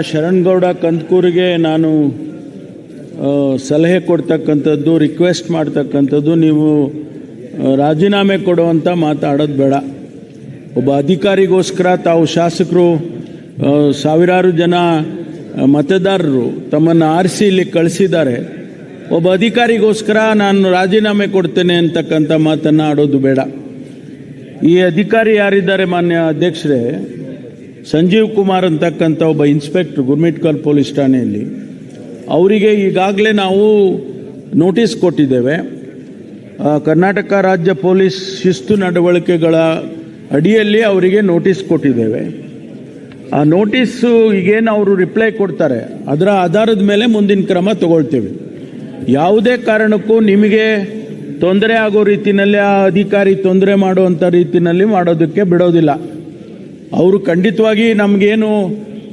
ಶರಣಗೌಡ ಕಂದಕೂರಿಗೆ ನಾನು ಸಲಹೆ ಕೊಡ್ತಕ್ಕಂಥದ್ದು, ರಿಕ್ವೆಸ್ಟ್ ಮಾಡ್ತಕ್ಕಂಥದ್ದು, ನೀವು ರಾಜೀನಾಮೆ ಕೊಡುವಂಥ ಮಾತಾಡೋದು ಬೇಡ. ಒಬ್ಬ ಅಧಿಕಾರಿಗೋಸ್ಕರ ತಾವು ಶಾಸಕರು ಸಾವಿರಾರು ಜನ ಮತದಾರರು ತಮ್ಮನ್ನು ಆರಿಸಿ ಇಲ್ಲಿ ಕಳಿಸಿದ್ದಾರೆ. ಒಬ್ಬ ಅಧಿಕಾರಿಗೋಸ್ಕರ ನಾನು ರಾಜೀನಾಮೆ ಕೊಡ್ತೇನೆ ಅಂತಕ್ಕಂಥ ಮಾತನ್ನು ಆಡೋದು ಬೇಡ. ಈ ಅಧಿಕಾರಿ ಯಾರಿದ್ದಾರೆ ಮಾನ್ಯ ಅಧ್ಯಕ್ಷರೇ, ಸಂಜೀವ್ ಕುಮಾರ್ ಅಂತಕ್ಕಂಥ ಒಬ್ಬ ಇನ್ಸ್ಪೆಕ್ಟರ್ ಗುರ್ಮಿಟ್ಕಲ್ ಪೊಲೀಸ್ ಠಾಣೆಯಲ್ಲಿ, ಅವರಿಗೆ ಈಗಾಗಲೇ ನಾವು ನೋಟಿಸ್ ಕೊಟ್ಟಿದ್ದೇವೆ. ಕರ್ನಾಟಕ ರಾಜ್ಯ ಪೊಲೀಸ್ ಶಿಸ್ತು ನಡವಳಿಕೆಗಳ ಅಡಿಯಲ್ಲಿ ಅವರಿಗೆ ನೋಟಿಸ್ ಕೊಟ್ಟಿದ್ದೇವೆ. ಆ ನೋಟಿಸ್ಸು ಈಗೇನು ಅವರು ರಿಪ್ಲೈ ಕೊಡ್ತಾರೆ ಅದರ ಆಧಾರದ ಮೇಲೆ ಮುಂದಿನ ಕ್ರಮ ತಗೊಳ್ತೇವೆ. ಯಾವುದೇ ಕಾರಣಕ್ಕೂ ನಿಮಗೆ ತೊಂದರೆ ಆಗೋ ರೀತಿಯಲ್ಲಿ ಆ ಅಧಿಕಾರಿ ತೊಂದರೆ ಮಾಡುವಂಥ ರೀತಿಯಲ್ಲಿ ಮಾಡೋದಕ್ಕೆ ಬಿಡೋದಿಲ್ಲ. ಅವರು ಖಂಡಿತವಾಗಿ ನಮಗೇನು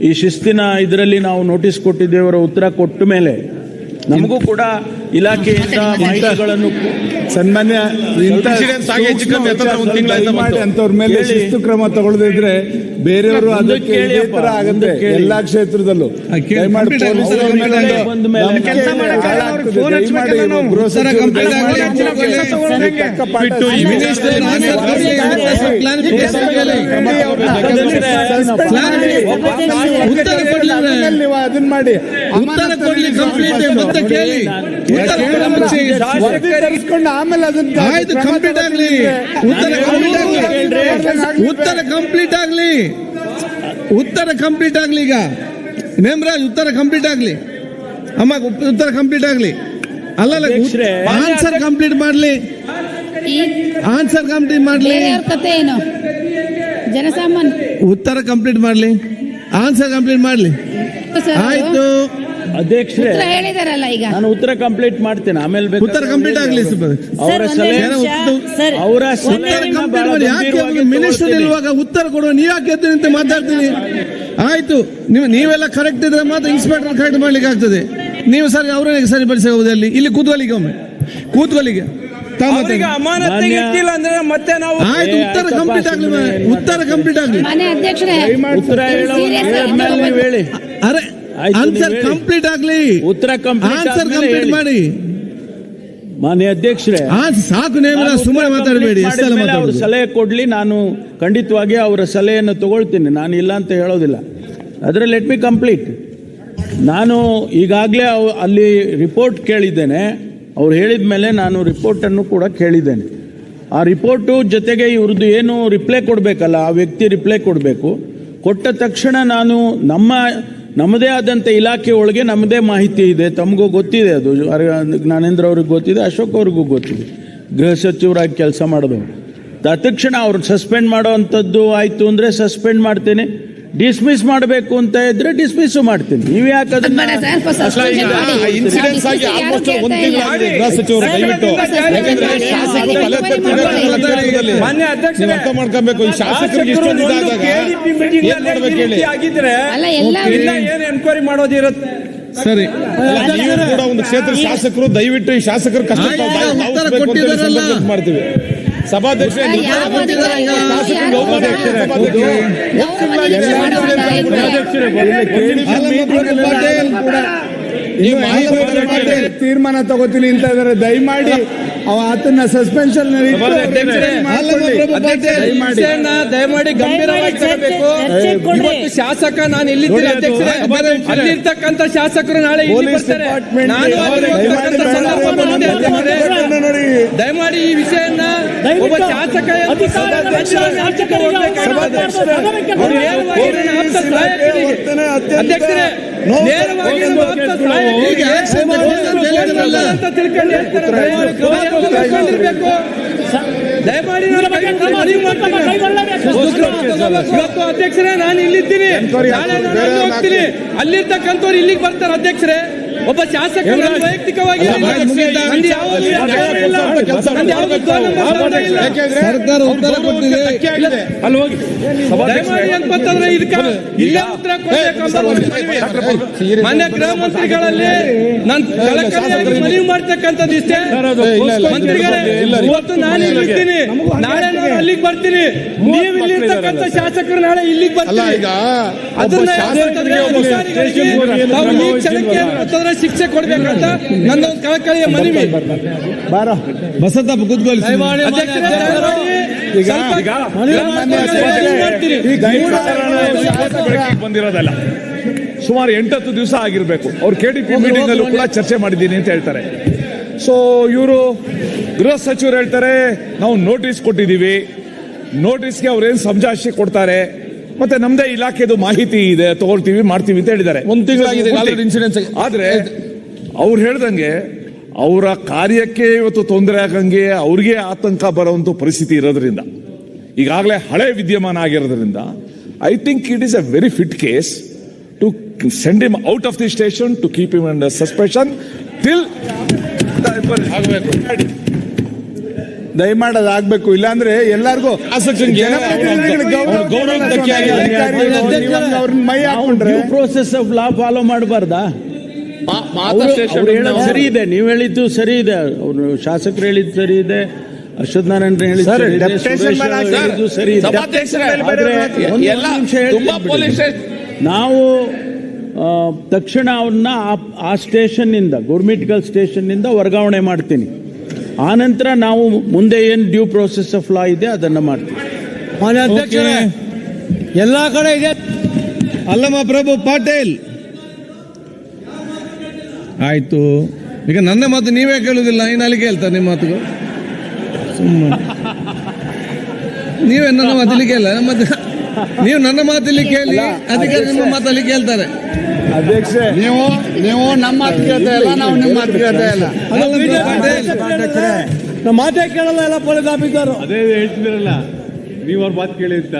ಈ ಶಿಸ್ತಿನ ಇದರಲ್ಲಿ ನಾವು ನೋಟಿಸ್ ಕೊಟ್ಟಿದ್ದೇವೆ, ಅವರ ಉತ್ತರ ಕೊಟ್ಟ ಮೇಲೆ ನಮಗೂ ಕೂಡ ಇಲಾಖೆಯಿಂದ ಮಾಹಿತಿಗಳನ್ನು ಸನ್ಮಾನ್ಯ ಅಂತವ್ರ ಮೇಲೆ ಶಿಸ್ತು ಕ್ರಮ ತಗೊಳ್ಳದಿದ್ರೆ ಬೇರೆಯವರು ಅದಕ್ಕೆ ಆಗುತ್ತೆ. ಎಲ್ಲಾ ಕ್ಷೇತ್ರದಲ್ಲೂ ಅದನ್ನ ಮಾಡಿ ಆಮೇಲೆ ಕಂಪ್ಲೀಟ್ ಆಗ್ಲಿ, ಉತ್ತರ ಕಂಪ್ಲೀಟ್ ಆಗ್ಲಿ. ಈಗ ನೇಮರಾಜ್ ಉತ್ತರ ಕಂಪ್ಲೀಟ್ ಆಗ್ಲಿ, ಅಮ್ಮ ಉತ್ತರ ಕಂಪ್ಲೀಟ್ ಆಗ್ಲಿ. ಅಲ್ಲ ಆನ್ಸರ್ ಕಂಪ್ಲೀಟ್ ಮಾಡ್ಲಿ, ಆನ್ಸರ್ ಕಂಪ್ಲೀಟ್ ಮಾಡ್ಲಿ, ಜನಸಾಮಾನ್ಯ ಉತ್ತರ ಕಂಪ್ಲೀಟ್ ಮಾಡ್ಲಿ, ಆನ್ಸರ್ ಕಂಪ್ಲೀಟ್ ಮಾಡ್ಲಿ. ಆಯ್ತು ಅಧ್ಯಕ್ಷರೇ, ಹೇಳಿದಾರಲ್ಲ, ಈಗ ನಾನು ಉತ್ತರ ಕಂಪ್ಲೀಟ್ ಮಾಡ್ತೇನೆ. ಆಮೇಲೆ ಉತ್ತರ ಕಂಪ್ಲೀಟ್ ಆಗ್ಲಿ. ಅವರ ಮಿನಿಸ್ಟರ್ ಇರುವಾಗ ಉತ್ತರ ಕೊಡುವ ನೀವು ಯಾಕೆ ಎದ್ದು ನಿಂತು ಮಾತಾಡ್ತೀನಿ? ಆಯ್ತು, ನೀವೆಲ್ಲ ಕರೆಕ್ಟ್ ಇದ್ರೆ ಮಾತ್ರ ಇನ್ಸ್ಪೆಕ್ಟರ್ ಕರೆಕ್ಟ್ ಮಾಡ್ಲಿಕ್ಕೆ ಆಗ್ತದೆ. ನೀವು ಸರಿ ಅವರೇ ಸರಿಪಡಿಸಬಹುದು. ಅಲ್ಲಿ ಇಲ್ಲಿ ಕೂತ್ಕೊಳ್ಳಿಗೆ, ಒಮ್ಮೆ ಕೂತ್ಕೊಳ್ಳಿಗೆ. ಆಯ್ತು, ಉತ್ತರ ಕಂಪ್ಲೀಟ್ ಆಗ್ಲಿ, ಉತ್ತರ ಕಂಪ್ಲೀಟ್ ಆಗ್ಲಿ. ಉತ್ತರ ಹೇಳಿ. ಅರೆ ಆನ್ಸರ್ ಕಂಪ್ಲೀಟ್ ಆಗ್ಲಿ, ಉತ್ತರ ಆನ್ಸರ್ ಕಂಪ್ಲೀಟ್ ಮಾಡಿ. ಮಾನ್ಯ ಅಧ್ಯಕ್ಷರೇ, ಸಾಕು, ಸುಮ್ಮನೆ ಮಾತಾಡಬೇಡಿ. ಅವರು ಸಲಹೆ ಕೊಡ್ಲಿ, ನಾನು ಖಂಡಿತವಾಗಿ ಅವರ ಸಲಹೆಯನ್ನು ತಗೊಳ್ತೀನಿ. ನಾನು ಇಲ್ಲ ಅಂತ ಹೇಳೋದಿಲ್ಲ. ಆದರೆ ಲೆಟ್ ಮಿ ಕಂಪ್ಲೀಟ್. ನಾನು ಈಗಾಗಲೇ ಅಲ್ಲಿ ರಿಪೋರ್ಟ್ ಕೇಳಿದ್ದೇನೆ. ಅವ್ರು ಹೇಳಿದ ಮೇಲೆ ನಾನು ರಿಪೋರ್ಟನ್ನು ಕೂಡ ಕೇಳಿದ್ದೇನೆ. ಆ ರಿಪೋರ್ಟು ಜೊತೆಗೆ ಇವ್ರದ್ದು ಏನು ರಿಪ್ಲೈ ಕೊಡಬೇಕಲ್ಲ, ಆ ವ್ಯಕ್ತಿ ರಿಪ್ಲೈ ಕೊಡಬೇಕು. ಕೊಟ್ಟ ತಕ್ಷಣ ನಾನು ನಮ್ಮದೇ ಆದಂಥ ಇಲಾಖೆ ಒಳಗೆ ನಮ್ಮದೇ ಮಾಹಿತಿ ಇದೆ, ತಮಗೂ ಗೊತ್ತಿದೆ. ಅದು ಜ್ಞಾನೇಂದ್ರ ಅವ್ರಿಗೆ ಗೊತ್ತಿದೆ, ಅಶೋಕ್ ಅವ್ರಿಗೂ ಗೊತ್ತಿದೆ. ಗೃಹ ಸಚಿವರಾಗಿ ಕೆಲಸ ಮಾಡಿದವರು. ತಕ್ಷಣ ಅವ್ರು ಸಸ್ಪೆಂಡ್ ಮಾಡೋ ಅಂಥದ್ದು ಆಯಿತು ಅಂದರೆ ಸಸ್ಪೆಂಡ್ ಮಾಡ್ತೇನೆ. ಡಿಸ್ಮಿಸ್ ಮಾಡಬೇಕು ಅಂತ ಇದ್ರೆ ಡಿಸ್ಮಿಸ್ಸು ಮಾಡ್ತೀನಿ. ನೀವು ಯಾಕೆ ಅದನ್ನ ಇನ್ಸಿಡೆನ್ಸ್ ಆಗಿ ಆಲ್ಮೋಸ್ಟ್ ಒಂದು ತಿಂಗಳಾಗಿದೆ ಗೃಹ ಸಚಿವರು. ದಯವಿಟ್ಟು ಅರ್ಥ ಮಾಡ್ಕೊಬೇಕು. ಈ ಶಾಸಕರಿಗೆ ಇಷ್ಟೊಂದು ಇದಾದಾಗ ಏನ್ ಮಾಡ್ಬೇಕು ಹೇಳಿ. ಏನ್ ಎನ್ಕ್ವೈರಿ ಮಾಡೋದಿರುತ್ತೆ. ಸರಿ, ನೀವು ಕೂಡ ಒಂದು ಕ್ಷೇತ್ರ ಶಾಸಕರು, ದಯವಿಟ್ಟು ಈ ಶಾಸಕರ ಕಷ್ಟ ಮಾಡ್ತೀವಿ. ಸಭಾಧ್ಯಕ್ಷ ತೀರ್ಮಾನ ತಗೋತೀನಿ ಅಂತ ಇದಾರೆ. ದಯಮಾಡಿ ಆತನ ಸಸ್ಪೆನ್ಷನ್ ದಯಮಾಡಿ ಗಂಭೀರವಾಗಿ ತಗೋಬೇಕು. ಇವತ್ತು ಶಾಸಕ ನಾನು ಎಲ್ಲಿದ್ದೀನಿ ಅಧ್ಯಕ್ಷರೇ, ಅಲ್ಲಿರ್ತಕ್ಕಂಥ ಶಾಸಕರು ನಾಳೆ ದಯಮಾಡಿ ಈ ವಿಷಯನ ಒಬ್ಬ ಶಾಸಕ ಅಧ್ಯಕ್ಷರೇ ನೇರವಾಗಿ ದಯಮಾಡಿ ಇವತ್ತು ಅಧ್ಯಕ್ಷರೇ ನಾನು ಇಲ್ಲಿದ್ದೀನಿ, ನಾಳೆ ನಾನು ಅಲ್ಲಿ ಹೋಗ್ತೀನಿ. ಅಲ್ಲಿರ್ತಕ್ಕಂಥವ್ರು ಇಲ್ಲಿಗೆ ಬರ್ತಾರೆ ಅಧ್ಯಕ್ಷರೇ. ಒಬ್ಬ ಶಾಸಕ ವೈಯಕ್ತಿಕವಾಗಿ ನಂದು ಯಾವುದು ಸರ್ಕಾರ ಉತ್ತರ ಕೊಟ್ಟಿದೆ. ಅಲ್ಲಿ ಹೋಗಿ ದಯಮಾಡಿ ಅಂತಂದ್ರೆ ಇದಕ್ಕೆ ಇಲ್ಲೇ ಉತ್ತರ ಕೊಡಬೇಕಂತ ಮಾನ್ಯ ಗೃಹ ಮಂತ್ರಿಗಳಲ್ಲಿ ನಾನು ಕಳಕಳಿಯಾಗಿ ಮನವಿ ಮಾಡ್ತಕ್ಕಂಥದ್ದು ಇಷ್ಟೇ. ಮಂತ್ರಿಗಳೇ, ಇವತ್ತು ನಾನು ಇಲ್ಲಿರ್ತೀನಿ, ನಾಳೆ ನಾನು ಅಲ್ಲಿಗೆ ಬರ್ತೀನಿ, ನೀವು ಇಲ್ಲಿರ್ತಕ್ಕಂಥ ಶಾಸಕರು ನಾಳೆ ಇಲ್ಲಿಗೆ ಬರ್ತೀನಿ. ಅದನ್ನ ಅಧಿಕಾರಿಗಳಿಗೆ ನಾವು ಈ ಕ್ಷಣಕ್ಕೆ ಅಂತಂದ್ರೆ ಶಿಕ್ಷೆ ಕೊಡ್ಬೇಕಂತ ನನ್ನ ಒಂದು ಕಳಕಳಿಯ ಮನವಿ. ಬಸತ್ತಪ್ಪ ಕೂತ್ಕೊಳ್ಳಿ. ಬಂದಿರೋದಲ್ಲ, ಸುಮಾರು 8-10 ದಿವಸ ಆಗಿರ್ಬೇಕು. ಅವ್ರು KDP ಮೀಟಿಂಗ್ ಅಲ್ಲೂ ಕೂಡ ಚರ್ಚೆ ಮಾಡಿದ್ದೀನಿ ಅಂತ ಹೇಳ್ತಾರೆ. ಸೊ ಇವರು ಗೃಹ ಸಚಿವರು ಹೇಳ್ತಾರೆ ನಾವು ನೋಟಿಸ್ ಕೊಟ್ಟಿದ್ದೀವಿ, ನೋಟಿಸ್ಗೆ ಅವ್ರೇನು ಸಮಜಾಯಿಷಿ ಕೊಡ್ತಾರೆ, ಮತ್ತೆ ನಮ್ದೇ ಇಲಾಖೆದು ಮಾಹಿತಿ ಇದೆ, ತಗೊಳ್ತೀವಿ ಮಾಡ್ತೀವಿ ಅಂತ ಹೇಳಿದ್ದಾರೆ. 1 ತಿಂಗಳಾಗಿದೆ ಇನ್ಸಿಡೆನ್ಸ್. ಆದ್ರೆ ಅವ್ರು ಹೇಳ್ದಂಗೆ ಅವರ ಕಾರ್ಯಕ್ಕೆ ಇವತ್ತು ತೊಂದರೆ ಆಗಂಗೆ ಅವ್ರಿಗೆ ಆತಂಕ ಬರುವಂತ ಪರಿಸ್ಥಿತಿ ಇರೋದ್ರಿಂದ, ಈಗಾಗಲೇ ಹಳೆ ವಿದ್ಯಮಾನ ಆಗಿರೋದ್ರಿಂದ, I think it is a very fit case to send him out of the station, to keep him under suspension till ದಯಮಾಡಿ ಆಗ್ಬೇಕು. ಇಲ್ಲಾಂದ್ರೆ ಎಲ್ಲಾರ್ಗೂ ಮೈ ಹಾಕೊಂಡ್ರೆ ಪ್ರೋಸೆಸ್ ಆಫ್ ಲಾ ಫಾಲೋ ಮಾಡಬಾರ್ದಾ? ಅವ್ರು ಹೇಳೋದು ಸರಿ ಇದೆ, ನೀವು ಹೇಳಿದ್ದು ಸರಿ ಇದೆ, ಅವರು ಶಾಸಕರು ಹೇಳಿದ್ದು ಸರಿ ಇದೆ, ಅಶ್ವಥ್ ನಾರಾಯಣ ಹೇಳಿದ್ದು ಸರಿ ಇದೆ, ಸುರೇಶ್ ಹೇಳಿದ್ದು ಸರಿ ಇದೆ. ಆದ್ರೆ ಒಂದು ನಿಮಿಷ ಹೇಳ್ತೀನಿ, ನಾವು ತಕ್ಷಣ ಅವ್ರನ್ನ ಆ ಸ್ಟೇಷನ್ನಿಂದ, ಗೋರ್ಮಿಟ್ಗಲ್ ಸ್ಟೇಷನ್ನಿಂದ ವರ್ಗಾವಣೆ ಮಾಡ್ತೀನಿ. ಆನಂತರ ನಾವು ಮುಂದೆ ಏನು ಡ್ಯೂ ಪ್ರೋಸೆಸ್ ಆಫ್ ಲಾ ಇದೆ ಅದನ್ನ ಮಾಡ್ತೀವಿ. ಮಾನ್ಯ ಅಧ್ಯಕ್ಷರೇ, ಎಲ್ಲಾ ಕಡೆ ಇದೆ. ಅಲ್ಲಮ್ಮ ಪ್ರಭು ಪಾಟೀಲ್ ಆಯ್ತು. ಈಗ ನನ್ನ ಮಾತು ನೀವೇ ಕೇಳುವುದಿಲ್ಲ, ಇನ್ನು ಅಲ್ಲಿ ಕೇಳ್ತಾರೆ ನಿಮ್ಮ ಮಾತುಗಳು. ಸುಮ್ಮನೆ ನೀವೇ ನನ್ನ ಮಾತಲ್ಲಿ ಕೇಳ, ಮತ್ತೆ ನೀವು ನನ್ನ ಮಾತಲ್ಲಿ ಕೇಳಿ, ಅದಕ್ಕೆ ನಿಮ್ಮ ಮಾತಲ್ಲಿ ಕೇಳ್ತಾರೆ. ಅಧ್ಯಕ್ಷೆ, ನೀವು ನಮ್ಮ ಮಾತು ಕೇಳ್ತಾ ಇಲ್ಲ, ನಾವು ನಿಮ್ಮ ಮಾತು ಕೇಳ್ತಾ ಇಲ್ಲ. ನಮ್ಮ ಮಾತೇ ಕೇಳಲ್ಲ ಎಲ್ಲ ಪೊಲೀಸ್ ಆಫೀಸರು. ಅದೇ ಹೇಳ್ತಿದ್ರಲ್ಲ, ನೀವು ಅವ್ರ ಮಾತು ಕೇಳಿ ಅಂತ.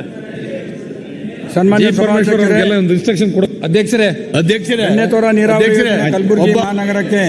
ಸನ್ಮಾನ್ಯ ಒಂದು ಇನ್ಸ್ಟ್ರಕ್ಷನ್ ಕೊಡ. ಅಧ್ಯಕ್ಷರೇ, ಕಲ್ಬುರ್ಗಿ ಮಹಾನಗರಕ್ಕೆ